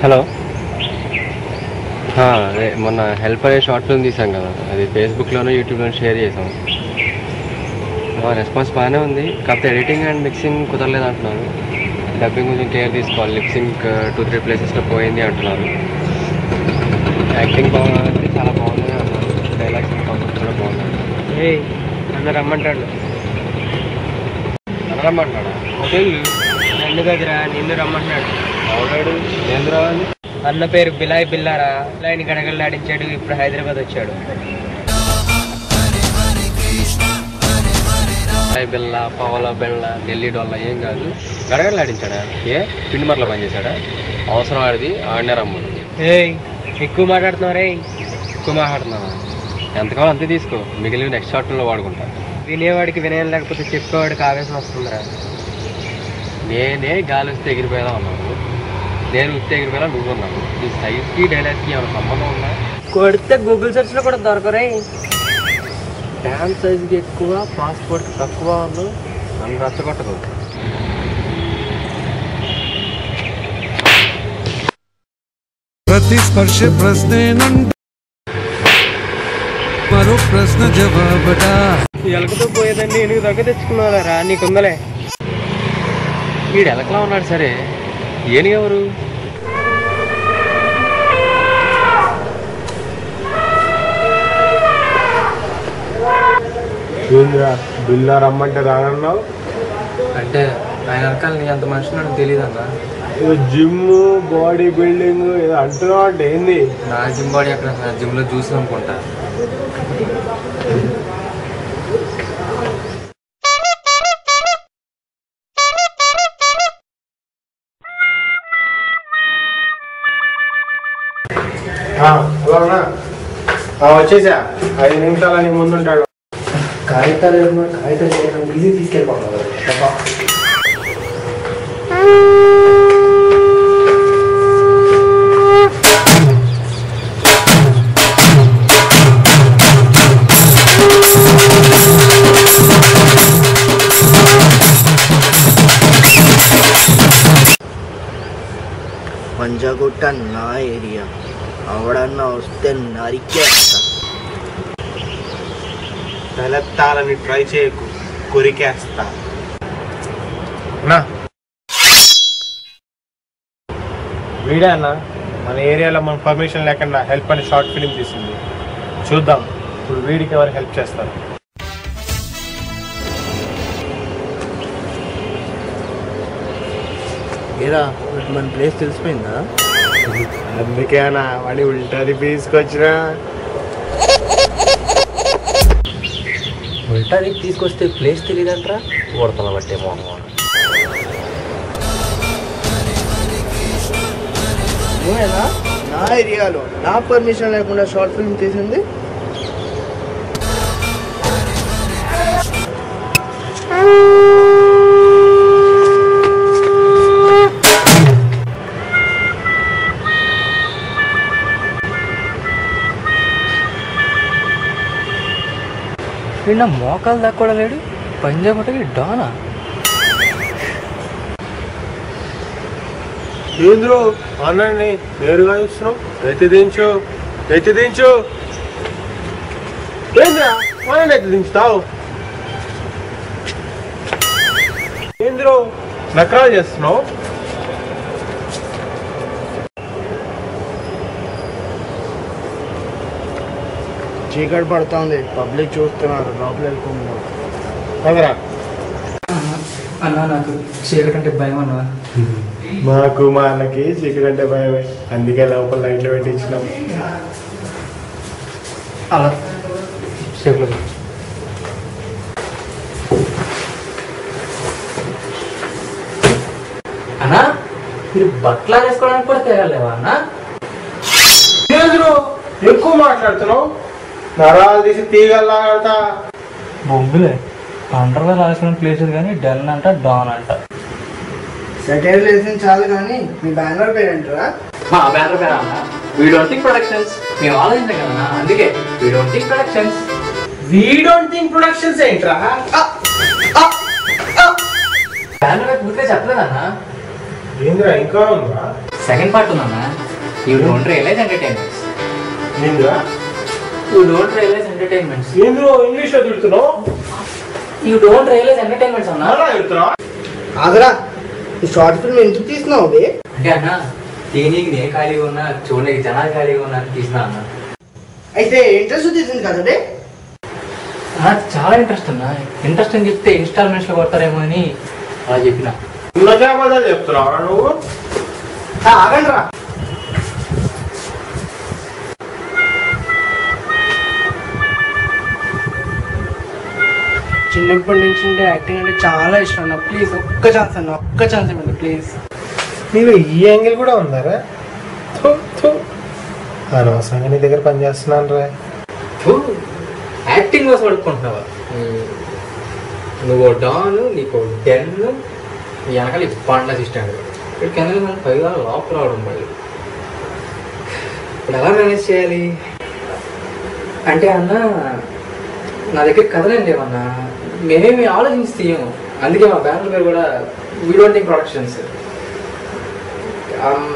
Hello. అదే మొన్న help అయ్యే షార్ట్ ఫిల్మ్ తీసాం కదా, అది ఫేస్బుక్లోనూ యూట్యూబ్లోనూ షేర్ చేసాం. రెస్పాన్స్ బాగానే ఉంది, కాకపోతే ఎడిటింగ్ అండ్ మిక్సింగ్ కుదరలేదు అంటున్నారు. డబ్బింగ్ కొంచెం కేర్ తీసుకోవాలి, లిప్సింగ్ 2-3 ప్లేసెస్లో పోయింది అంటున్నారు. యాక్టింగ్ బాగుంది, చాలా బాగుంది అన్నారు. డైలాగ్స్ కాన్సెప్ట్ కూడా బాగుంది. అందరు రమ్మంటాడు. రమ్మంటున్నాడా? నన్ను గదిరా, నిన్ను రమ్మంటున్నాడు. అవునాడు, నేను రావాలి. అన్న పేరు బిలాయ్ బిల్లారా, బిలాయిని గడగడలాడించాడు. ఇప్పుడు హైదరాబాద్ వచ్చాడు. బిల్ల, పవల బెళ్ళ, ఢిల్లీ డొల్ల ఏం కాదు, గడగడలాడించాడా? పిండి మరలో పనిచేశాడా? అవసరం ఆడిది, ఆడినే రమ్మను. ఎక్కువ మాట్లాడుతున్నావు రే. ఎక్కువ మాట్లాడుతున్నావా? ఎంతకాలం అంతే తీసుకో, మిగిలిన నెక్స్ట్ షార్ట్లో వాడుకుంటా. వినేవాడికి వినయం లేకపోతే చెప్పేవాడికి ఆవేశం వస్తుందిరా. నేనే గాలి వస్తే ఎగిరిపోయేలా ఉన్నాను, నేను వస్తే ఎగిరిపోయేలా నువ్వు ఉన్నాను. ఈ సైజ్కి డైలాగ్కి ఏమైనా సంబంధం ఉందా? కొడితే గూగుల్ సెర్చ్లో కూడా దొరకరే. డ్యాన్స్ సైజ్కి ఎక్కువ, పాస్పోర్ట్కి తక్కువ ఉన్నావు, నన్ను రచ్చగొట్టదు. ప్రతి స్పర్శ ప్రశ్నేనంట, మరో ప్రశ్న జవాబట. ఎలకతో పోయేదాన్ని ఎనుగు దగ్గర తెచ్చుకున్నారా? నీకుందలే. వీడు ఎలకలా ఉన్నాడు సరే, ఏనుగు ఎవరు? బిల్లా రమ్మంటే రానన్నావు అంటే ఆయన వెనకాల నీ అంత మనిషి నాకు తెలియదు అన్న. జిమ్, బాడీ బిల్డింగ్ ఏదో అంటున్నావు అంటే ఏంది? నా జిమ్ బాడీ అక్కడ జిమ్లో చూసి అనుకుంటా. హలో, వచ్చేసా. 5 నిమిషాలు నీ ముందుంటాడు. కాగితాలు ఈజీ తీసుకెళ్ళిపోవాలి. పంజాగుట్ట నా ఏరియా, అవడన్నా వస్తే నరికేస్తా. తలెత్తాలని ట్రై చేయకు, కొరికేస్తా. వీడే అన్న మన ఏరియాలో మన పర్మిషన్ లేకుండా హెల్ప్ అని షార్ట్ ఫిలిం తీసింది. చూద్దాం ఇప్పుడు వీడికి ఎవరు హెల్ప్ చేస్తారు. ఏరా మన ప్లేస్ తెలిసిపోయిందా? అందుకే అన్న వాడి ఉల్టాది తీసుకొచ్చినా. ఉల్టానికి తీసుకొస్తే ప్లేస్ తెలియదంటరా, ఓడతల బట్టే మోహం. నువ్వేనా నా ఏరియాలో నా పర్మిషన్ లేకుండా షార్ట్ ఫిల్మ్ తీసింది? వీళ్ళ మోకాలు దాకా కూడా లేడు, పంజాబ్ డానా. ఏంద్రో అన్నీ నేరుగా చూస్తున్నావు? ఎత్తి దించు. ఏంద్రా మనని ఎత్తి దించుతావు? ఏంద్రో నకరాలు చేస్తున్నావు? చీకటి పడుతుంది, పబ్లిక్ చూస్తున్నారు, లోపల వెళ్ళుకుంటున్నాం. అదరా అన్నా నాకు చీకటి అంటే భయం అన్నా. మాకు మా అన్నకి చీకటి అంటే భయమే, అందుకే లోపల లైట్లు పెట్టించినాం. అలా సేఫ్లో అన్నా, మీరు బట్టలు వేసుకోవడానికి కూడా తేగలేవా అన్నా? ఎక్కువ మాట్లాడుతున్నావు, నరాలు తీసి తీగల్లాగడతా. బొంగులే అండర్వేర్ రాసుకునే ప్లేస్ కానీ డెల్ అంట, డాన్ అంట. సెటైర్లు వేసిన చాలు కానీ మీ బ్యానర్ పేరేంటరా? మా బ్యానర్ పేరు అన్న వీ డోంట్ థింక్ ప్రొడక్షన్స్. మేము ఆలోచించాం కదన్నా, అందుకే we don't think productions. We don't think productions ఏంట్రా? బ్యానర్ పూర్తిగా చెప్పలేదన్నా. ఏంద్రా ఇంకా ఉందా? సెకండ్ పార్ట్ ఉందన్న. You don't realise entertainments. ఏందిరా యూ డోంట్ రియలైజ్ ఎంటర్టైన్మెంట్స్. ఏంద్రో ఇంగ్లీష్లో తిడుతున్నావు? యూ డోంట్ రియలైజ్ ఎంటర్టైన్మెంట్స్ అన్న. తిడుతున్నావు? ఆగరా, ఈ షార్ట్ ఫిల్మ్ ఎందుకు తీసినావు బే? అంటే అన్న దీనికి నేను ఖాళీగా ఉన్నా, చూడడానికి జనాలు ఖాళీగా ఉన్నా తీసినా అన్న. అయితే ఇంట్రెస్ట్ తీసింది కదా బే? నాకు చాలా ఇంట్రెస్ట్ అన్న. ఇంట్రెస్ట్ అని చెప్తే ఇన్స్టాల్మెంట్స్లో కొడతారేమో అని అలా చెప్పిన. ఉన్నదే అబద్ధాలు చెప్తున్నావు నువ్వు? ఆగండి రా. చిన్నప్పటి నుంచి ఉంటే యాక్టింగ్ అంటే చాలా ఇష్టం అన్న. ప్లీజ్ ఒక్క ఛాన్స్ అన్న, ఒక్క ఛాన్స్ ఇవ్వండి ప్లీజ్. నీవు ఈ యాంగిల్ కూడా ఉందారా? అనవసరంగా నీ దగ్గర పని చేస్తున్నాను రా. యాక్టింగ్ కోసం అడుక్కుంటున్నావా? నువ్వు డాన్, నీకు టెన్, నీ వెనకాల పండ సిస్టమ్. ఇక్కడ కింద మనం 10 లోపల రావడం మళ్ళీ. ఇప్పుడు ఎలా మేనేజ్ చేయాలి అంటే అన్న, నా దగ్గర కథలేం లేవన్నా. మేమేమి ఆలోచించి తీయము. అందుకే మా బ్యానర్ పేరు కూడా వీ డోంట్ థింక్ ప్రొడక్షన్స్.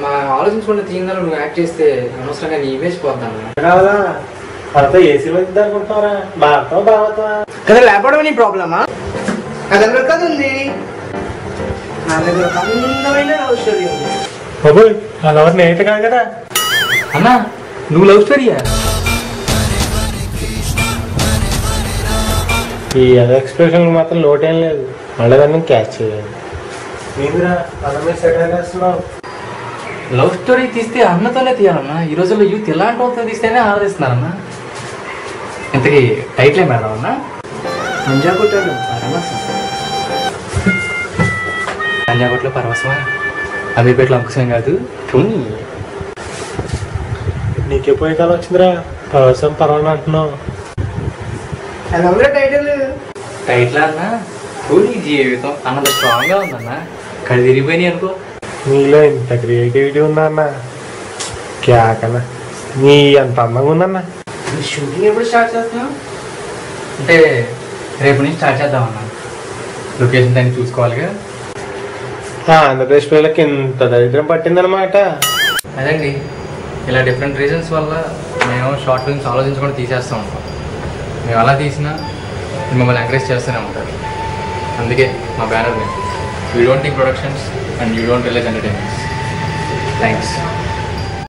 మా ఆలోచించుకుంటే తీయంగా నువ్వు యాక్ట్ చేస్తే అనవసరంగా నీ ఇమేజ్ పోతాను. కావాలా అంతా ఏసీలో అనుకుంటున్నారా? బాగుతావా బాగుతావా? కదా లేకపోవడం నీ ప్రాబ్లమా? నా దగ్గర కథ ఉంది. నా దగ్గర ఒక అందమైన లవ్ స్టోరీ ఉంది. బాబోయ్, ఆ లవర్ నేత కాదు కదా? అన్నా నువ్వు లవ్ స్టోరీయా? ఈ అదే ఎక్స్ప్రెషన్ మాత్రం లోటేం లేదు. మళ్ళీ దాన్ని క్యాచ్ చేయాలి. ఏంద్రా అలా మీరు సెటిల్ చేస్తున్నావు? లవ్ స్టోరీ తీస్తే అన్నతోనే తీయాలన్నా. ఈ రోజుల్లో యూత్ ఎలాంటి వాళ్ళతో తీస్తేనే ఆరాధిస్తున్నారన్నా. ఇంతకీ టైటిల్ ఏం పెడదామన్నా? పంజాగుట్టలు పంజాగుట్లో పరవశమా? అమీర్పేటలో అంకుశం కాదు. నీకెప్పుడు కాలం వచ్చిందిరా పరవశం పర్వాలని అంటున్నావు? ఎలా ఉందా టైటిల్? టైటిల్ అన్నా నీ జీవితం అన్నది స్ట్రాంగ్గా ఉందన్నా. కళ్ళు తిరిగిపోయినాయి అనుకో. నీలో ఇంత క్రియేటివిటీ ఉందా అన్న? క్యాకన్నా నీ అంత అందంగా ఉందన్నా. షూటింగ్ ఎప్పుడు స్టార్ట్ చేస్తున్నావు? అంటే రేపు నుంచి స్టార్ట్ చేద్దామన్నా. లొకేషన్ దాన్ని చూసుకోవాలిగా. ఆంధ్రప్రదేశ్ పిల్లలకి ఇంత దరిద్రం పట్టిందనమాట. అదండి, ఇలా డిఫరెంట్ రీజన్స్ వల్ల మేము షార్ట్ ఫిల్మ్స్ ఆలోచించకుండా తీసేస్తూ ఉంటాం. మేము అలా తీసినా మిమ్మల్ని ఎంకరేజ్ చేస్తూనే ఉంటారు. అందుకే మా banner name we don't think productions and you don't realise entertainments. Thanks.